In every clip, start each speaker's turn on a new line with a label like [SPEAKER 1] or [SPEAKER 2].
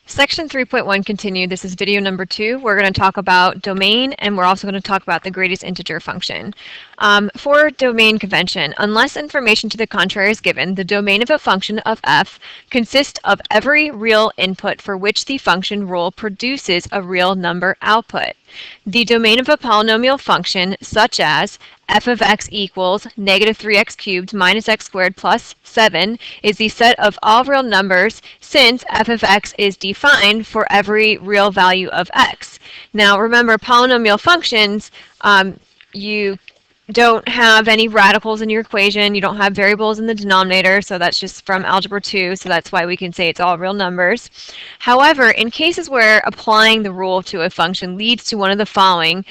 [SPEAKER 1] Section 3.1 continued. This is video number 2. We're going to talk about domain, and we're also going to talk about the greatest integer function. For domain convention, unless information to the contrary is given, the domain of a function of f consists of every real input for which the function rule produces a real number output. The domain of a polynomial function, such as f of x equals negative 3x cubed minus x squared plus 7, is the set of all real numbers since f of x is defined for every real value of x. Now remember, polynomial functions, you don't have any radicals in your equation, you don't have variables in the denominator, so that's just from Algebra 2, so that's why we can say it's all real numbers. However, in cases where applying the rule to a function leads to one of the following,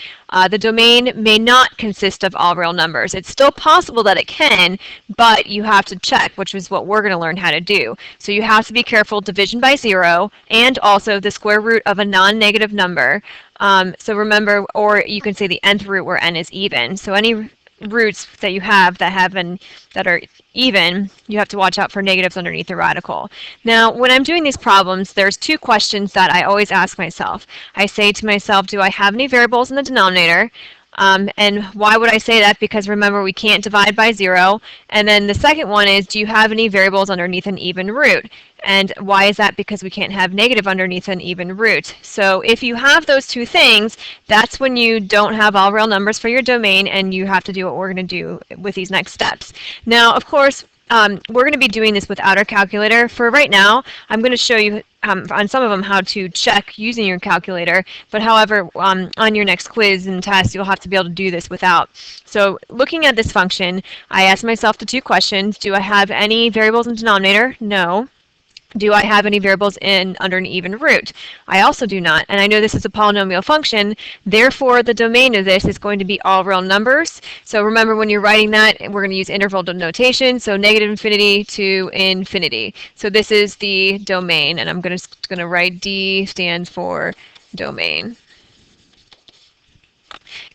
[SPEAKER 1] the domain may not consist of all real numbers. It's still possible that it can, but you have to check, which is what we're going to learn how to do. So you have to be careful, division by 0, and also the square root of a non-negative number. So remember, or you can say the nth root where n is even. So any roots that you have that are even, you have to watch out for negatives underneath the radical. Now, when I'm doing these problems, there's two questions that I always ask myself. I say to myself, do I have any variables in the denominator? And why would I say that? Because remember, we can't divide by 0. And then the second one is, do you have any variables underneath an even root? And why is that? Because we can't have negative underneath an even root. So if you have those two things, that's when you don't have all real numbers for your domain, and you have to do what we're going to do with these next steps. Now, of course, we're going to be doing this without our calculator. For right now, I'm going to show you on some of them how to check using your calculator, but however, on your next quiz and test, you'll have to be able to do this without. So looking at this function, I asked myself the two questions. Do I have any variables in the denominator? No. Do I have any variables under an even root? I also do not, and I know this is a polynomial function, therefore the domain of this is going to be all real numbers. So remember, when you're writing that, we're going to use interval notation, so negative infinity to infinity. So this is the domain, and I'm going to write D stands for domain.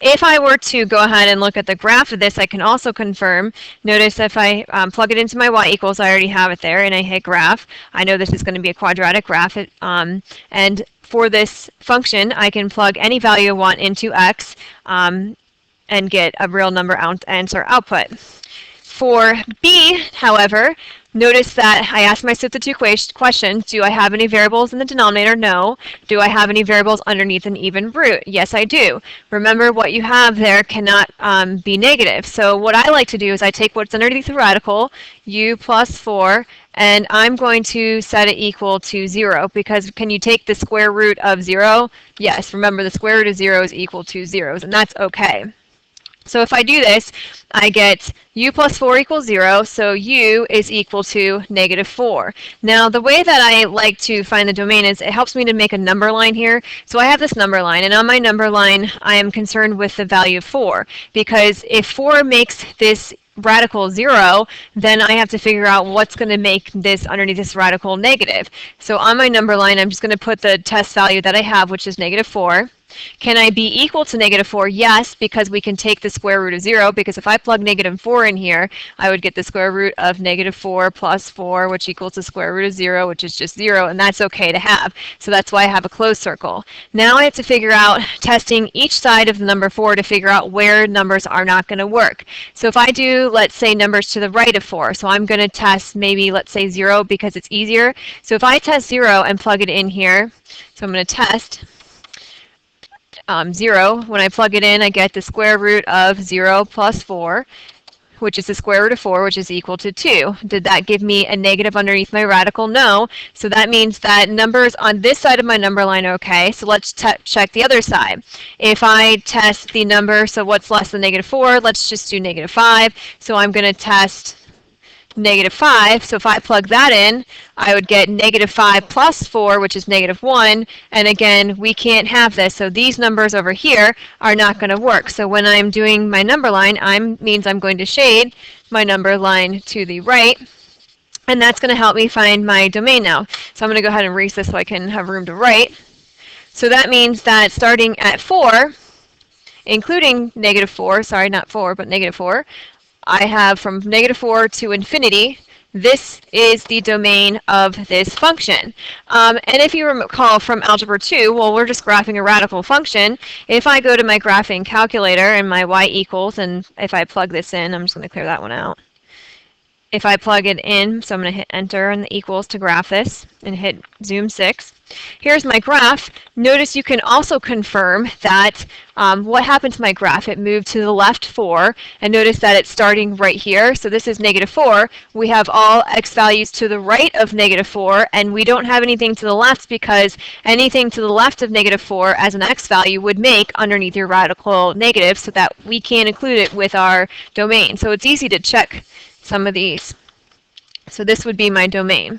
[SPEAKER 1] If I were to go ahead and look at the graph of this, I can also confirm. Notice if I plug it into my y equals, I already have it there, and I hit graph. I know this is going to be a quadratic graph. And for this function, I can plug any value I want into x and get a real number answer output. For b, however, notice that I asked myself the two questions. Do I have any variables in the denominator? No. Do I have any variables underneath an even root? Yes, I do. Remember, what you have there cannot be negative. So what I like to do is I take what's underneath the radical, u plus 4, and I'm going to set it equal to 0, because can you take the square root of 0? Yes, remember, the square root of 0 is equal to 0, and that's okay. So if I do this, I get u plus 4 equals 0, so u is equal to negative 4. Now, the way that I like to find the domain is it helps me to make a number line here. So I have this number line, and on my number line, I am concerned with the value of 4, because if 4 makes this radical 0, then I have to figure out what's going to make this underneath this radical negative. So on my number line, I'm just going to put the test value that I have, which is negative 4. Can I be equal to negative 4? Yes, because we can take the square root of 0, because if I plug negative 4 in here, I would get the square root of negative 4 plus 4, which equals the square root of 0, which is just 0, and that's okay to have. So that's why I have a closed circle. Now I have to figure out, testing each side of the number 4 to figure out where numbers are not going to work. So if I do, let's say, numbers to the right of 4, so I'm going to test maybe, let's say, 0, because it's easier. So if I test 0 and plug it in here, so I'm going to test 0. When I plug it in, I get the square root of 0 plus 4, which is the square root of 4, which is equal to 2. Did that give me a negative underneath my radical? No. So that means that numbers on this side of my number line are okay. So let's check the other side. If I test the number, so what's less than negative 4? Let's just do negative 5. So I'm going to test negative 5. So if I plug that in, I would get negative 5 plus 4, which is negative 1. And again, we can't have this. So these numbers over here are not going to work. So when I'm doing my number line, means I'm going to shade my number line to the right. And that's going to help me find my domain now. So I'm going to go ahead and erase this so I can have room to write. So that means that starting at 4, including negative 4, sorry, not 4, but negative 4, I have from negative 4 to infinity, this is the domain of this function. And if you recall from Algebra 2, well, we're just graphing a radical function. If I go to my graphing calculator and my y equals, and if I plug this in, I'm just going to clear that one out. If I plug it in, so I'm going to hit enter and the equals to graph this and hit zoom 6. Here's my graph. Notice you can also confirm that what happened to my graph. It moved to the left 4, and notice that it's starting right here. So this is -4. We have all x values to the right of -4, and we don't have anything to the left because anything to the left of -4 as an x value would make underneath your radical negative, so that we can't include it with our domain. So it's easy to check some of these. So this would be my domain.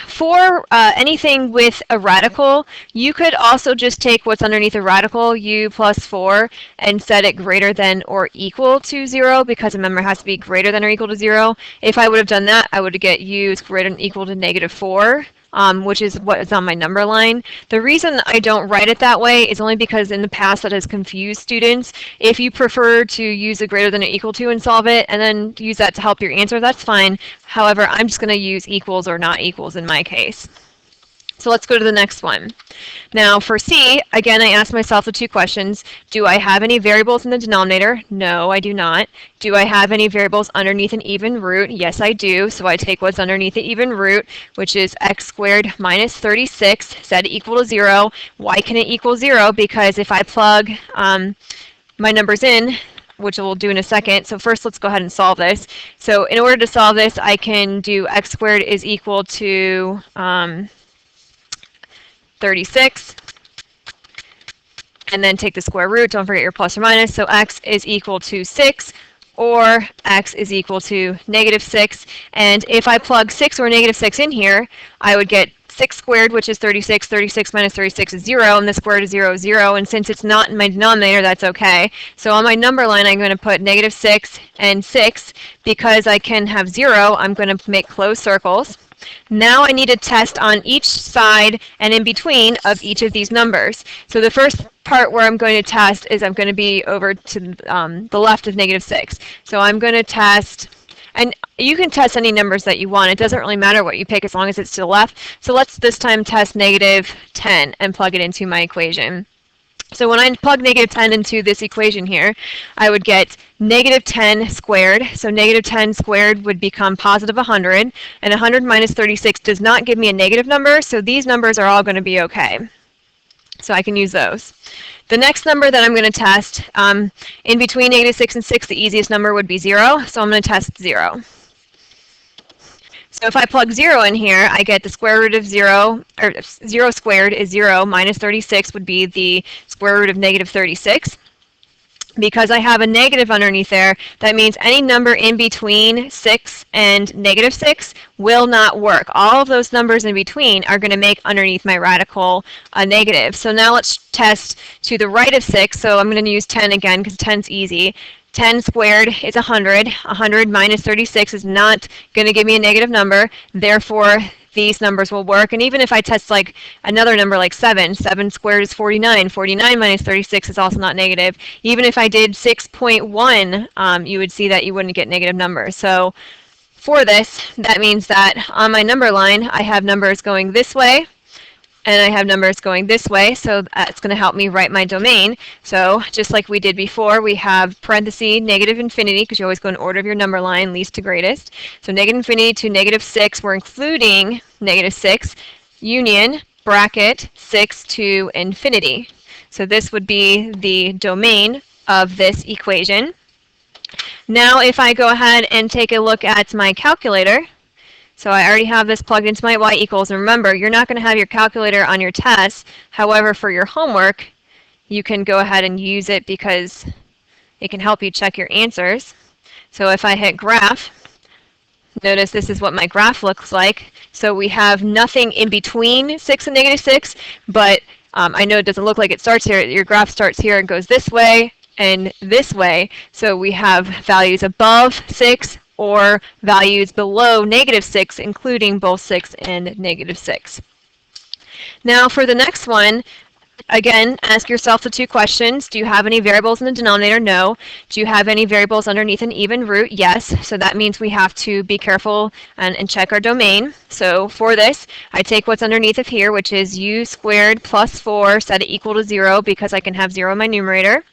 [SPEAKER 1] For anything with a radical, you could also just take what's underneath a radical, u plus 4, and set it greater than or equal to 0, because remember it has to be greater than or equal to 0. If I would have done that, I would get u is greater than or equal to -4. Which is what is on my number line. The reason I don't write it that way is only because in the past that has confused students. If you prefer to use a greater than or equal to and solve it, and then use that to help your answer, that's fine. However, I'm just going to use equals or not equals in my case. So let's go to the next one. Now for C, again, I asked myself the two questions. Do I have any variables in the denominator? No, I do not. Do I have any variables underneath an even root? Yes, I do. So I take what's underneath the even root, which is x squared minus 36, set it equal to 0. Why can it equal 0? Because if I plug my numbers in, which we'll do in a second. So first, let's go ahead and solve this. So in order to solve this, I can do x squared is equal to 36, and then take the square root. Don't forget your plus or minus. So x is equal to 6, or x is equal to -6. And if I plug 6 or -6 in here, I would get 6 squared, which is 36. 36 minus 36 is 0, and the square root is 0, 0. And since it's not in my denominator, that's okay. So on my number line, I'm going to put -6 and 6. Because I can have 0, I'm going to make closed circles. Now I need to test on each side and in between of each of these numbers. So the first part where I'm going to test is I'm going to be over to the left of -6. So I'm going to test, and you can test any numbers that you want. It doesn't really matter what you pick as long as it's to the left. So let's this time test -10 and plug it into my equation. So when I plug -10 into this equation here, I would get -10 squared. So -10 squared would become positive 100, and 100 minus 36 does not give me a negative number, so these numbers are all going to be okay. So I can use those. The next number that I'm going to test, in between -6 and 6, the easiest number would be 0, so I'm going to test 0. So if I plug 0 in here, I get the square root of 0, or 0 squared is 0, minus 36 would be the square root of -36. Because I have a negative underneath there, that means any number in between 6 and -6 will not work. All of those numbers in between are going to make underneath my radical a negative. So now let's test to the right of 6. So I'm going to use 10 again because 10's easy. 10 squared is 100. 100 minus 36 is not going to give me a negative number. Therefore, these numbers will work. And even if I test like another number like 7, 7 squared is 49. 49 minus 36 is also not negative. Even if I did 6.1, you would see that you wouldn't get negative numbers. So for this, that means that on my number line, I have numbers going this way, and I have numbers going this way, so that's going to help me write my domain. So just like we did before, we have parenthesis -infinity, because you always go in order of your number line, least to greatest. So -infinity to -6, we're including -6, union, bracket, 6 to infinity. So this would be the domain of this equation. Now if I go ahead and take a look at my calculator, so I already have this plugged into my y equals. And remember, you're not going to have your calculator on your test. However, for your homework, you can go ahead and use it because it can help you check your answers. So if I hit graph, notice this is what my graph looks like. So we have nothing in between 6 and -6, but I know it doesn't look like it starts here. Your graph starts here and goes this way and this way. So we have values above 6, or values below -6, including both 6 and -6. Now for the next one, Again, ask yourself the two questions. Do you have any variables in the denominator? No. Do you have any variables underneath an even root? Yes. So that means we have to be careful and check our domain. So for this, I take what's underneath of here, which is u squared plus 4, set it equal to 0 because I can have 0 in my numerator.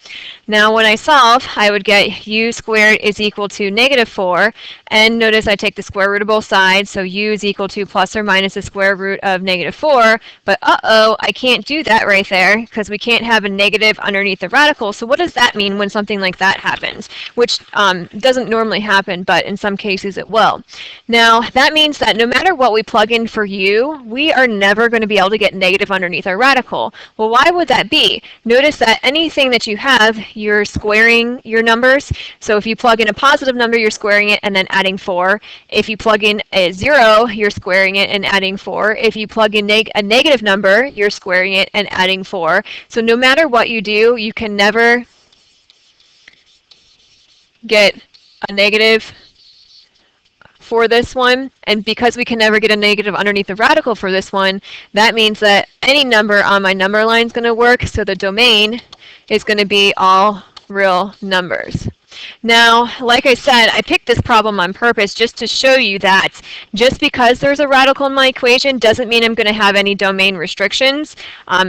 [SPEAKER 1] Now when I solve, I would get u squared is equal to negative 4, and notice I take the square root of both sides, so u is equal to plus or minus the square root of negative 4, but uh-oh, I can't do that right there because we can't have a negative underneath the radical. So what does that mean when something like that happens? Which doesn't normally happen, but in some cases it will. Now that means that no matter what we plug in for u, we are never going to be able to get negative underneath our radical. Well, why would that be? Notice that anything that you have, you're squaring your numbers. So if you plug in a positive number, you're squaring it and then adding 4. If you plug in a 0, you're squaring it and adding 4. If you plug in a negative number, you're squaring it and adding 4. So no matter what you do, you can never get a negative for this one, and because we can never get a negative underneath the radical for this one, that means that any number on my number line is going to work, so the domain is going to be all real numbers. Now, like I said, I picked this problem on purpose just to show you that just because there's a radical in my equation doesn't mean I'm going to have any domain restrictions,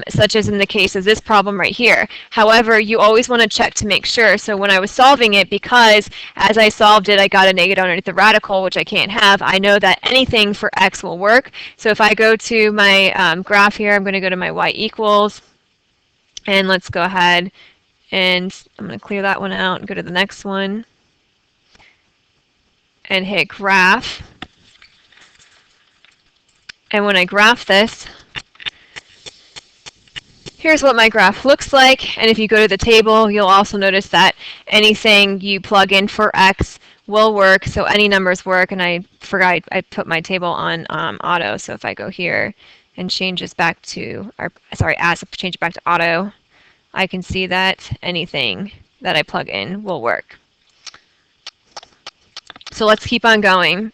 [SPEAKER 1] such as in the case of this problem right here. However, you always want to check to make sure. So when I was solving it, because as I solved it, I got a negative underneath the radical, which I can't have, I know that anything for x will work. So if I go to my graph here, I'm going to go to my y equals, and let's go ahead and I'm going to clear that one out and go to the next one and hit graph. And when I graph this, here's what my graph looks like. And if you go to the table, you'll also notice that anything you plug in for x will work. So any numbers work. And I forgot I put my table on auto. So if I go here and change this back to, change it back to auto, I can see that anything that I plug in will work. So let's keep on going.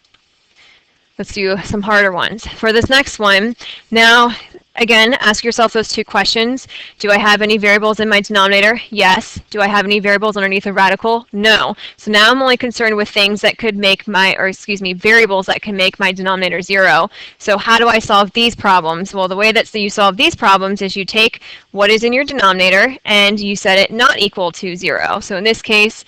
[SPEAKER 1] Let's do some harder ones. For this next one, now, again, ask yourself those two questions. Do I have any variables in my denominator? Yes. Do I have any variables underneath a radical? No. So now I'm only concerned with things that could make variables that can make my denominator 0. So how do I solve these problems? Well, the way that you solve these problems is you take what is in your denominator and you set it not equal to 0. So in this case,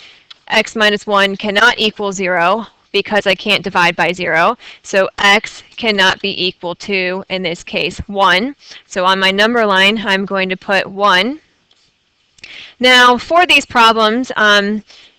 [SPEAKER 1] x minus 1 cannot equal 0. Because I can't divide by 0. So x cannot be equal to, in this case, 1. So on my number line, I'm going to put 1. Now, for these problems,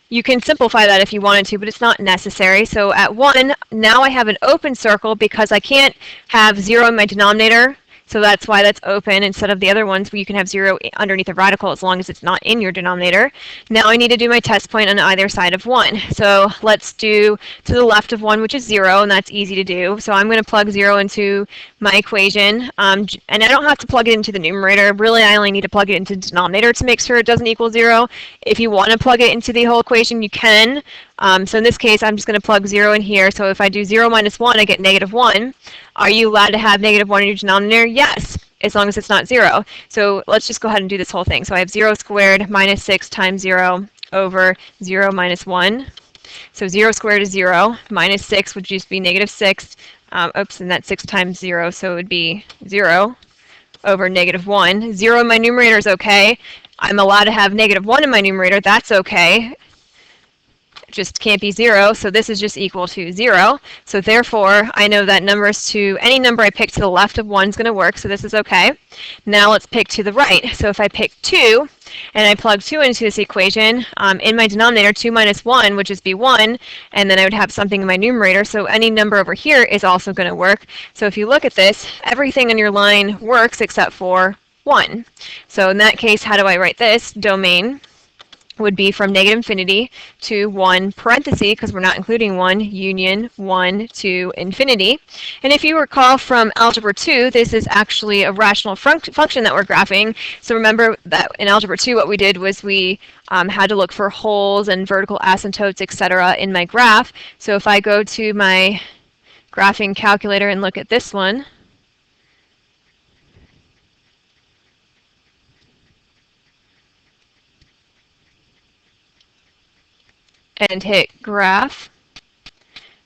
[SPEAKER 1] you can simplify that if you wanted to, but it's not necessary. So at 1, now I have an open circle because I can't have 0 in my denominator. So that's why that's open instead of the other ones where you can have 0 underneath a radical as long as it's not in your denominator. Now I need to do my test point on either side of 1. So let's do to the left of 1, which is 0, and that's easy to do. So I'm going to plug 0 into my equation, and I don't have to plug it into the numerator. Really, I only need to plug it into the denominator to make sure it doesn't equal 0. If you want to plug it into the whole equation, you can. So in this case, I'm just going to plug 0 in here. So if I do 0 minus 1, I get negative 1. Are you allowed to have negative 1 in your denominator? Yes, as long as it's not 0. So let's just go ahead and do this whole thing. So I have 0 squared minus 6 times 0 over 0 minus 1. So 0 squared is 0. Minus 6 would just be negative 6. And that's 6 times 0, so it would be 0 over negative 1. 0 in my numerator is okay. I'm allowed to have negative 1 in my numerator. That's okay. Just can't be 0, so this is just equal to 0. So therefore, I know that any number I pick to the left of 1 is going to work, so this is okay. Now let's pick to the right. So if I pick 2, and I plug 2 into this equation, in my denominator, 2 minus 1 would just be 1, and then I would have something in my numerator, so any number over here is also going to work. So if you look at this, everything on your line works except for 1. So in that case, how do I write this? Domain would be from negative infinity to 1 parenthesis, because we're not including 1, union 1 to infinity. And if you recall from Algebra 2, this is actually a rational function that we're graphing. So remember that in Algebra 2, what we did was we had to look for holes and vertical asymptotes, etc. in my graph. So if I go to my graphing calculator and look at this one, and hit graph.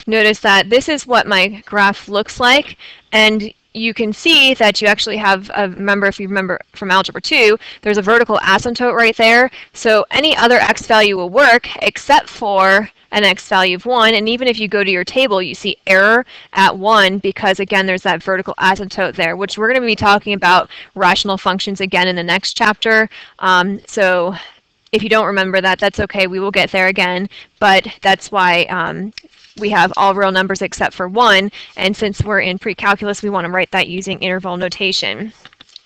[SPEAKER 1] Notice that this is what my graph looks like, and you can see that you actually have, if you remember from Algebra 2, there's a vertical asymptote right there, so any other x value will work except for an x value of 1, and even if you go to your table, you see error at 1 because, again, there's that vertical asymptote there, which we're going to be talking about rational functions again in the next chapter. So if you don't remember that, that's okay. We will get there again, but that's why we have all real numbers except for 1, and since we're in pre-calculus, we want to write that using interval notation.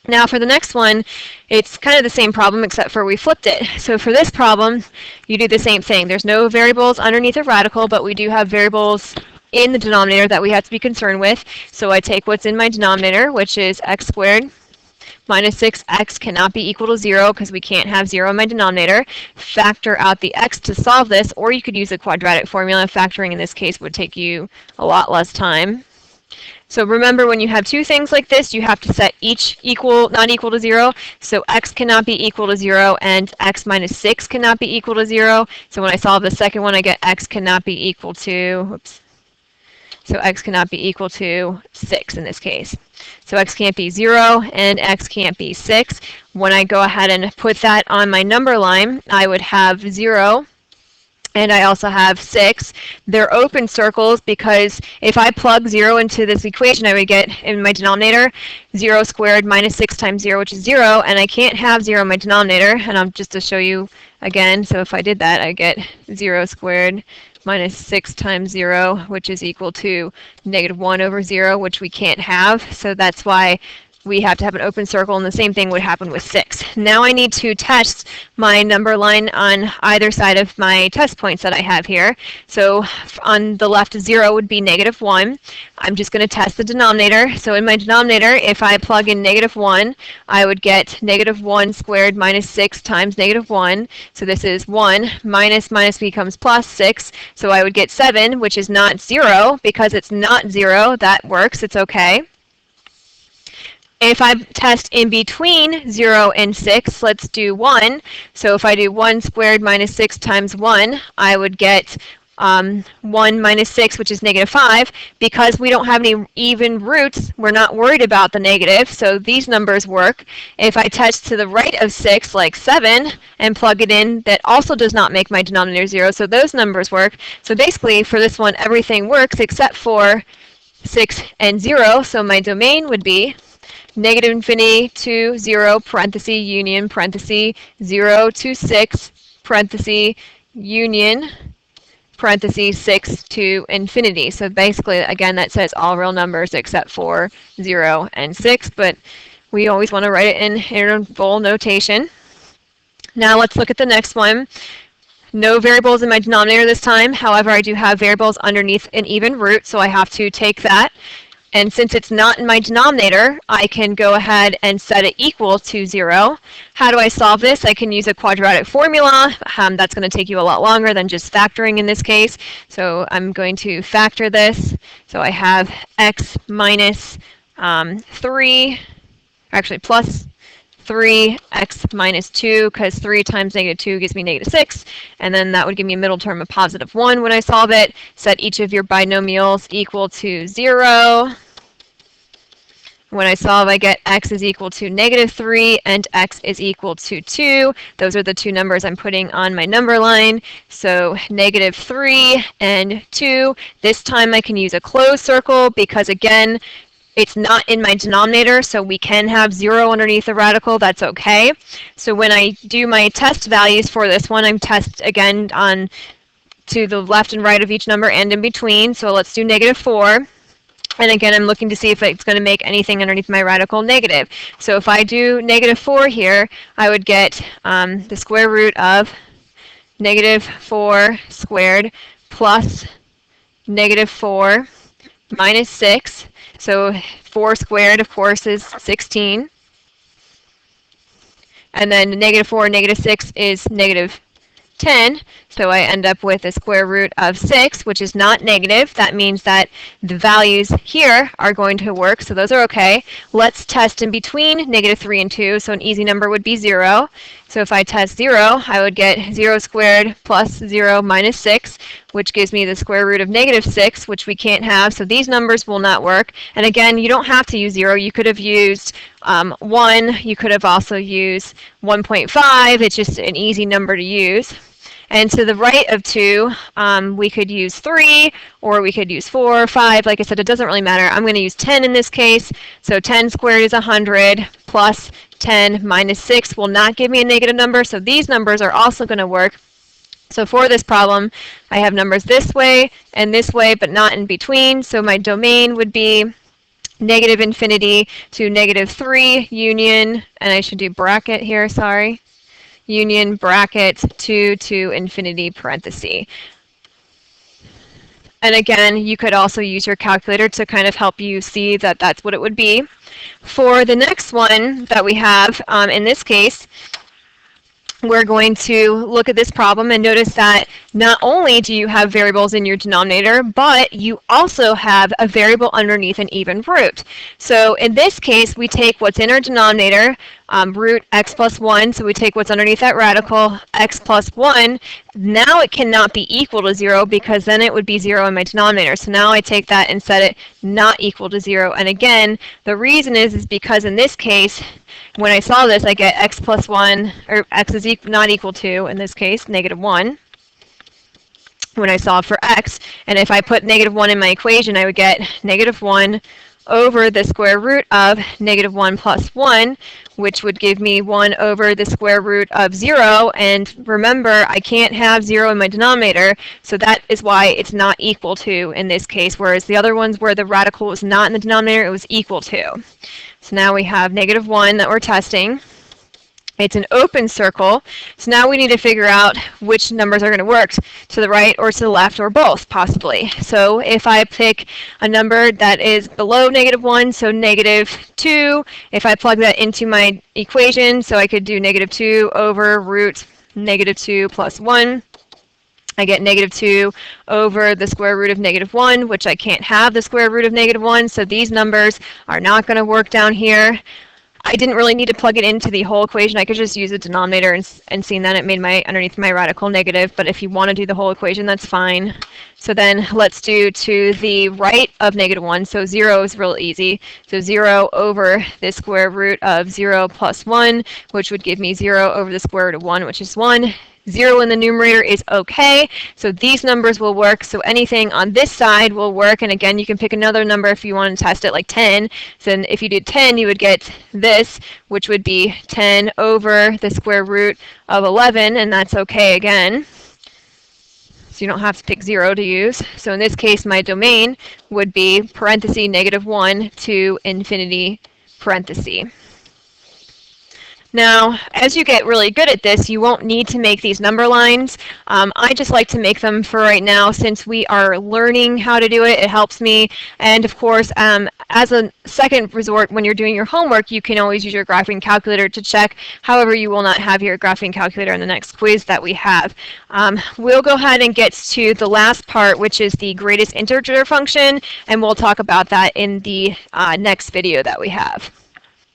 [SPEAKER 1] Now for the next one, it's kind of the same problem except for we flipped it. So for this problem, you do the same thing. There's no variables underneath a radical, but we do have variables in the denominator that we have to be concerned with. So I take what's in my denominator, which is x squared minus 6x cannot be equal to 0 because we can't have 0 in my denominator. Factor out the x to solve this, or you could use a quadratic formula. Factoring in this case would take you a lot less time. So remember, when you have two things like this, you have to set each not equal to 0. So x cannot be equal to 0, and x minus 6 cannot be equal to 0. So when I solve the second one, I get x cannot be equal to, so x cannot be equal to 6 in this case. So x can't be 0 and x can't be 6. When I go ahead and put that on my number line, I would have 0 and I also have 6. They're open circles because if I plug 0 into this equation, I would get in my denominator 0 squared minus 6 times 0, which is 0, and I can't have 0 in my denominator. And I'm just to show you again, so if I did that, I get 0 squared minus 6 times 0, which is equal to negative 1 over 0, which we can't have. So that's why we have to have an open circle, and the same thing would happen with 6. Now I need to test my number line on either side of my test points that I have here. So on the left, 0 would be negative 1. I'm just going to test the denominator. So in my denominator, if I plug in negative 1, I would get negative 1 squared minus 6 times negative 1. So this is 1 minus becomes plus 6. So I would get 7, which is not 0. Because it's not 0, that works. It's okay. If I test in between 0 and 6, let's do 1. So if I do 1 squared minus 6 times 1, I would get 1 minus 6, which is negative 5. Because we don't have any even roots, we're not worried about the negative, so these numbers work. If I test to the right of 6, like 7, and plug it in, that also does not make my denominator 0, so those numbers work. So basically, for this one, everything works except for 6 and 0, so my domain would be negative infinity to 0, parenthesis, union, parenthesis, 0 to 6, parenthesis, union, parenthesis, 6 to infinity. So basically, again, that says all real numbers except for 0 and 6, but we always want to write it in interval notation. Now let's look at the next one. No variables in my denominator this time. However, I do have variables underneath an even root, so I have to take that. And since it's not in my denominator, I can go ahead and set it equal to 0. How do I solve this? I can use a quadratic formula. That's going to take you a lot longer than just factoring in this case. So I'm going to factor this. So I have x minus 3, actually plus 3x minus 2, because 3 times negative 2 gives me negative 6, and then that would give me a middle term of positive 1 when I solve it. Set each of your binomials equal to 0. When I solve, I get x is equal to negative 3 and x is equal to 2. Those are the two numbers I'm putting on my number line. So negative 3 and 2. This time I can use a closed circle because, again, it's not in my denominator, so we can have 0 underneath the radical. That's okay. So when I do my test values for this one, I'm test again on to the left and right of each number and in between. So let's do negative 4. And again, I'm looking to see if it's going to make anything underneath my radical negative. So if I do negative 4 here, I would get the square root of negative 4 squared plus negative 4 minus 6. So 4 squared, of course, is 16. And then negative 4 and negative 6 is negative 10. So I end up with a square root of 6, which is not negative. That means that the values here are going to work, so those are okay. Let's test in between negative 3 and 2, so an easy number would be 0. So if I test 0, I would get 0 squared plus 0 minus 6, which gives me the square root of negative 6, which we can't have, so these numbers will not work. And again, you don't have to use 0. You could have used 1. You could have also used 1.5. It's just an easy number to use. And to the right of 2, we could use 3, or we could use 4, 5. Like I said, it doesn't really matter. I'm going to use 10 in this case. So 10 squared is 100, plus 10 minus 6 will not give me a negative number. So these numbers are also going to work. So for this problem, I have numbers this way and this way, but not in between. So my domain would be negative infinity to negative 3 union, and I should do bracket here, sorry. Union bracket 2 to infinity parenthesis. And again, you could also use your calculator to kind of help you see that that's what it would be. For the next one that we have, in this case, we're going to look at this problem and notice that not only do you have variables in your denominator, but you also have a variable underneath an even root. So in this case, we take what's in our denominator, root x plus 1, so we take what's underneath that radical, x plus 1. Now it cannot be equal to 0 because then it would be 0 in my denominator. So now I take that and set it not equal to 0. And again, the reason is because in this case, when I saw this, I get x plus 1, or x is not equal to, in this case, negative 1, when I solve for x. And if I put negative 1 in my equation, I would get negative 1 over the square root of negative 1 plus 1, which would give me 1 over the square root of 0. And remember, I can't have 0 in my denominator, so that is why it's not equal to in this case, whereas the other ones where the radical was not in the denominator, it was equal to. So now we have negative 1 that we're testing. It's an open circle, so now we need to figure out which numbers are going to work, to the right or to the left or both, possibly. So if I pick a number that is below negative 1, so negative 2, if I plug that into my equation, so I could do negative 2 over root negative 2 plus 1. I get negative 2 over the square root of negative 1, which I can't have the square root of negative 1, so these numbers are not going to work down here. I didn't really need to plug it into the whole equation. I could just use the denominator and seeing that it made my underneath my radical negative, but if you want to do the whole equation, that's fine. So then let's do to the right of negative 1, so 0 is real easy. So 0 over the square root of 0 plus 1, which would give me 0 over the square root of 1, which is 1. 0 in the numerator is okay, so these numbers will work, so anything on this side will work, and again, you can pick another number if you want to test it, like 10. So then if you did 10, you would get this, which would be 10 over the square root of 11, and that's okay again. So you don't have to pick 0 to use. So in this case, my domain would be parenthesis negative 1 to infinity parenthesis. Now, as you get really good at this, you won't need to make these number lines. I just like to make them for right now since we are learning how to do it. It helps me. And of course, as a second resort, when you're doing your homework, you can always use your graphing calculator to check. However, you will not have your graphing calculator in the next quiz that we have. We'll go ahead and get to the last part, which is the greatest integer function, and we'll talk about that in the next video that we have.